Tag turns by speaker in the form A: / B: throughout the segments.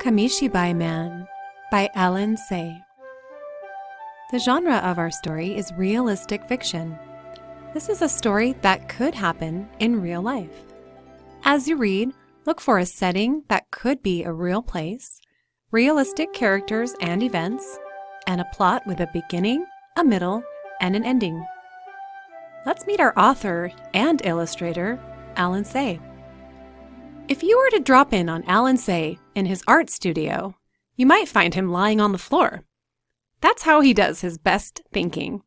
A: Kamishibai Man by Aloud. The genre of our story is realistic fiction. This is a story that could happen in real life. As you read, look for a setting that could be a real place, realistic characters and events, and a plot with a beginning, a middle, and an ending. Let's meet our author and illustrator, Aloud. If you were to drop in on Aloud in his art studio, you might find him lying on the floor. That's how he does his best thinking.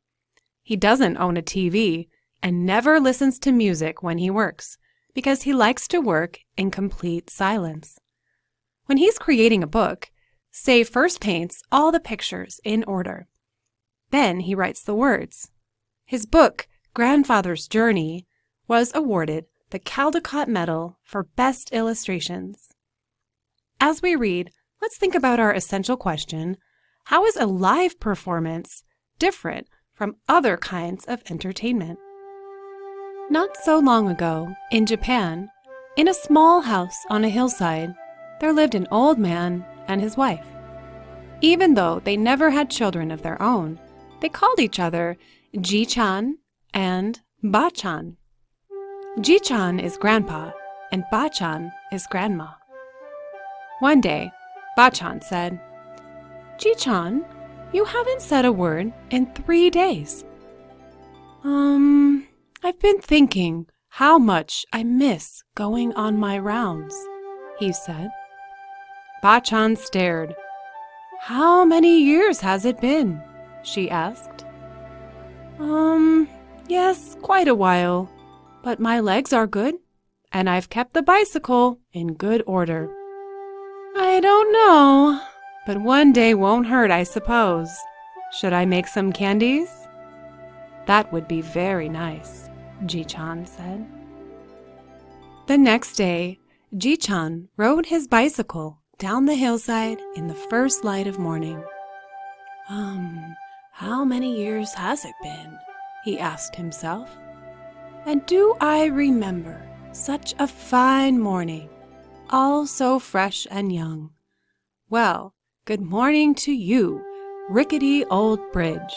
A: He doesn't own a TV and never listens to music when he works because he likes to work in complete silence. When he's creating a book, Say first paints all the pictures in order. Then he writes the words. His book, Grandfather's Journey, was awarded the Caldecott Medal for Best Illustrations. As we read, let's think about our essential question: how is a live performance different from other kinds of entertainment? Not so long ago, in Japan, in a small house on a hillside, there lived an old man and his wife. Even though they never had children of their own, they called each other Ji-chan and Ba-chan. Ji-chan is grandpa, and Ba-chan is grandma. One day, Ba-chan said, "Ji-chan, you haven't said a word in 3 days." I've been thinking how much I miss going on my rounds," he said. Ba-chan stared. "How many years has it been?" she asked. Yes, quite a while. But my legs are good, and I've kept the bicycle in good order." "I don't know, but one day won't hurt, I suppose. Should I make some candies?" "That would be very nice," Ji-chan said. The next day, Ji-chan rode his bicycle down the hillside in the first light of morning. How many years has it been?" he asked himself. "And do I remember such a fine morning, all so fresh and young? Well, good morning to you, rickety old bridge,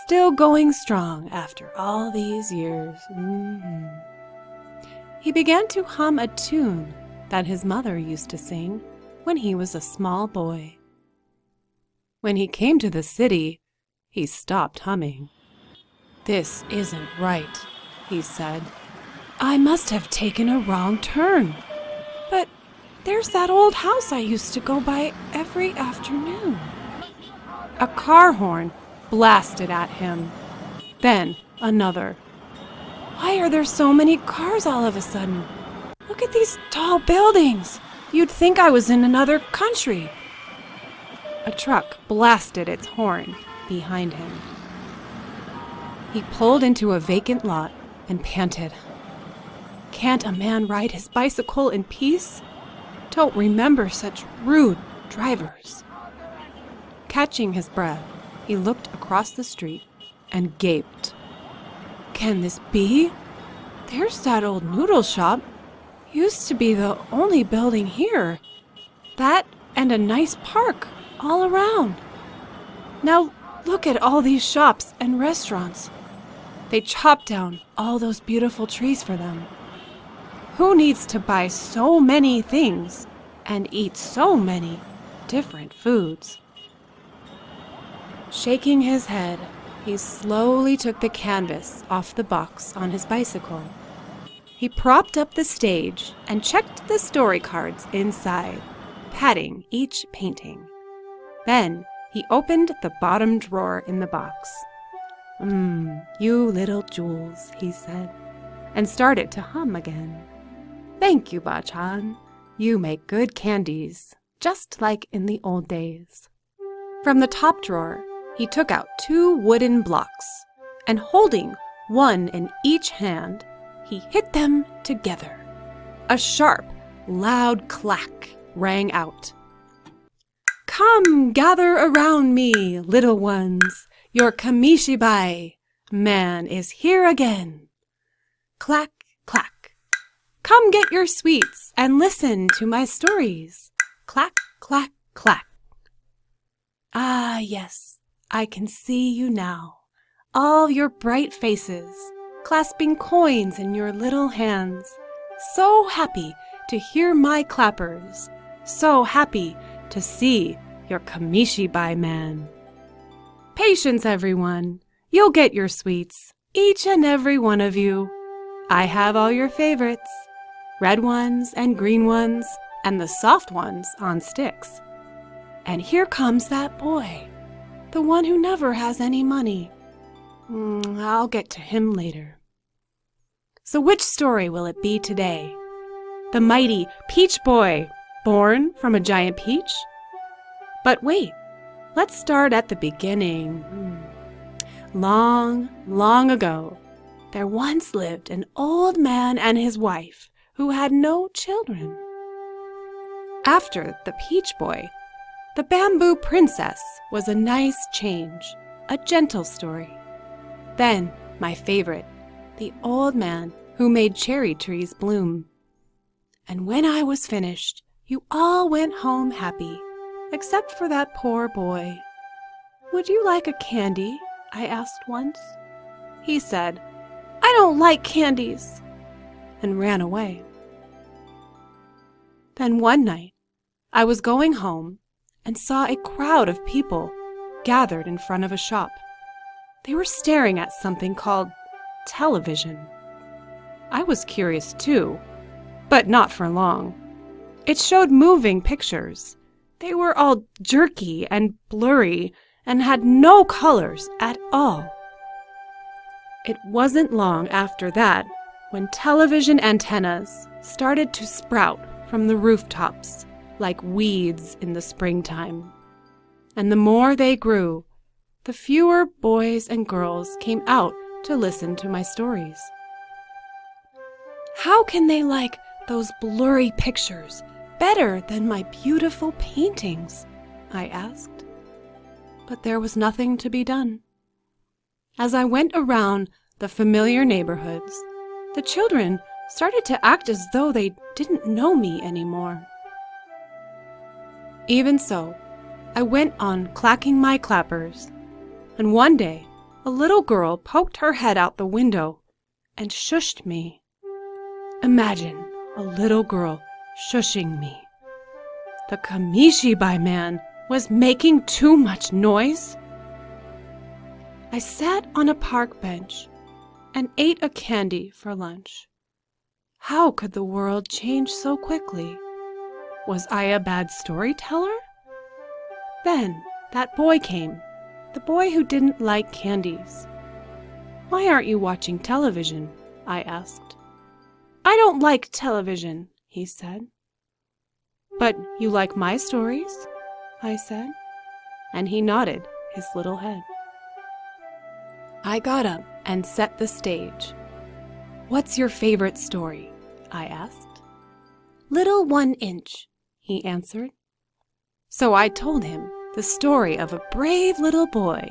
A: still going strong after all these years." He began to hum a tune that his mother used to sing when he was a small boy. When he came to the city, he stopped humming. "This isn't right," he said. "I must have taken a wrong turn. But there's that old house I used to go by every afternoon." A car horn blasted at him. Then another. "Why are there so many cars all of a sudden? Look at these tall buildings. You'd think I was in another country." A truck blasted its horn behind him. He pulled into a vacant lot and panted. "Can't a man ride his bicycle in peace? Don't remember such rude drivers." Catching his breath, he looked across the street and gaped. "Can this be? There's that old noodle shop. Used to be the only building here. That and a nice park all around. Now look at all these shops and restaurants. They chopped down all those beautiful trees for them. Who needs to buy so many things and eat so many different foods?" Shaking his head, he slowly took the canvas off the box on his bicycle. He propped up the stage and checked the story cards inside, patting each painting. Then he opened the bottom drawer in the box. You little jewels," he said, and started to hum again. "Thank you, Ba-chan. You make good candies, just like in the old days." From the top drawer, he took out 2 wooden blocks, and holding one in each hand, he hit them together. A sharp, loud clack rang out. "Come, gather around me, little ones. Your Kamishibai Man is here again." Clack, clack. "Come get your sweets and listen to my stories." Clack, clack, clack. Ah, yes, I can see you now, all your bright faces, clasping coins in your little hands, so happy to hear my clappers, so happy to see your Kamishibai Man. Patience, everyone. You'll get your sweets, each and every one of you. I have all your favorites, red ones and green ones, and the soft ones on sticks. And here comes that boy, the one who never has any money. I'll get to him later. So which story will it be today? The mighty Peach Boy, born from a giant peach? But wait, let's start at the beginning. Long, long ago, there once lived an old man and his wife who had no children. After the Peach Boy, the Bamboo Princess was a nice change, a gentle story. Then, my favorite, the old man who made cherry trees bloom. And when I was finished, you all went home happy, except for that poor boy. Would you like a candy? I asked once. He said, I don't like candies, and ran away. Then one night, I was going home and saw a crowd of people gathered in front of a shop. They were staring at something called television. I was curious too, but not for long. It showed moving pictures. They were all jerky and blurry and had no colors at all. It wasn't long after that when television antennas started to sprout from the rooftops like weeds in the springtime. And the more they grew, the fewer boys and girls came out to listen to my stories. How can they like those blurry pictures better than my beautiful paintings? I asked. But there was nothing to be done. As I went around the familiar neighborhoods, the children started to act as though they didn't know me anymore. Even so, I went on clacking my clappers, and one day a little girl poked her head out the window and shushed me. Imagine a little girl shushing me. The Kamishibai Man was making too much noise. I sat on a park bench and ate a candy for lunch. How could the world change so quickly? Was I a bad storyteller? Then that boy came, the boy who didn't like candies. Why aren't you watching television? I asked. I don't like television, he said. But you like my stories? I said, and he nodded his little head. I got up and set the stage. What's your favorite story? I asked. Little 1 inch, he answered. So I told him the story of a brave little boy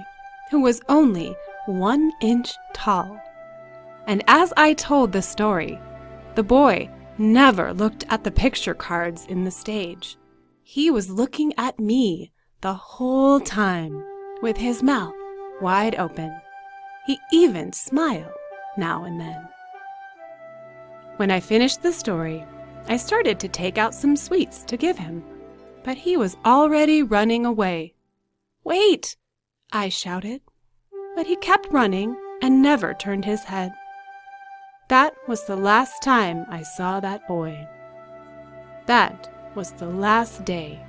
A: who was only 1 inch tall. And as I told the story, the boy never looked at the picture cards in the stage. He was looking at me the whole time, with his mouth wide open. He even smiled now and then. When I finished the story, I started to take out some sweets to give him, but he was already running away. Wait! I shouted, but he kept running and never turned his head. That was the last time I saw that boy. That was the last day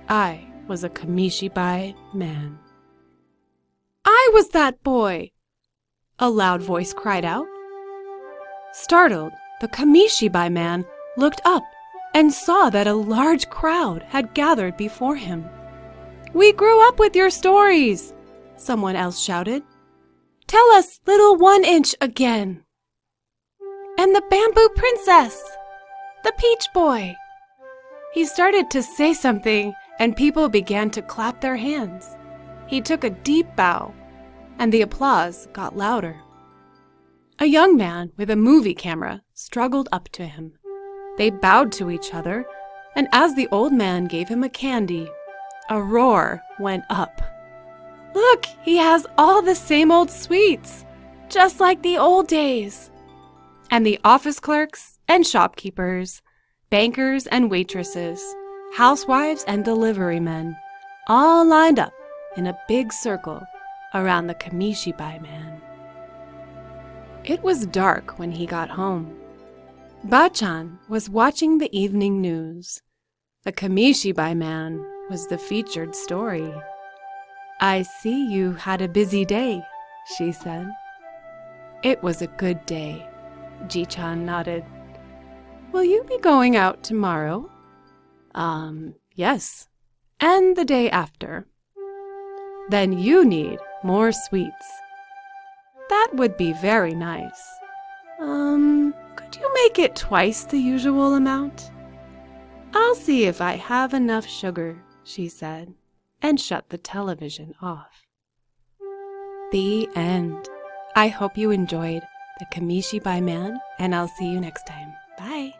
A: I was a Kamishibai Man. I was that boy! A loud voice cried out. Startled, the Kamishibai Man looked up and saw that a large crowd had gathered before him. We grew up with your stories, someone else shouted. Tell us little 1 inch again. And the Bamboo Princess, the Peach Boy. He started to say something and people began to clap their hands. He took a deep bow and the applause got louder. A young man with a movie camera struggled up to him. They bowed to each other, and as the old man gave him a candy, A roar went up. "Look, he has all the same old sweets, just like the old days." And the office clerks and shopkeepers, bankers and waitresses, housewives and delivery men, all lined up in a big circle around the Kamishibai Man. It was dark when he got home. Bachan was watching the evening news. The Kamishibai Man was the featured story. "I see you had a busy day," she said. "It was a good day," Ji-chan nodded. "Will you be going out tomorrow?" Yes. And the day after." "Then you need more sweets." "That would be very nice. Could you make it twice the usual amount?" "I'll see if I have enough sugar," she said, and shut the television off. The end. I hope you enjoyed The Kamishibai Man, and I'll see you next time. Bye.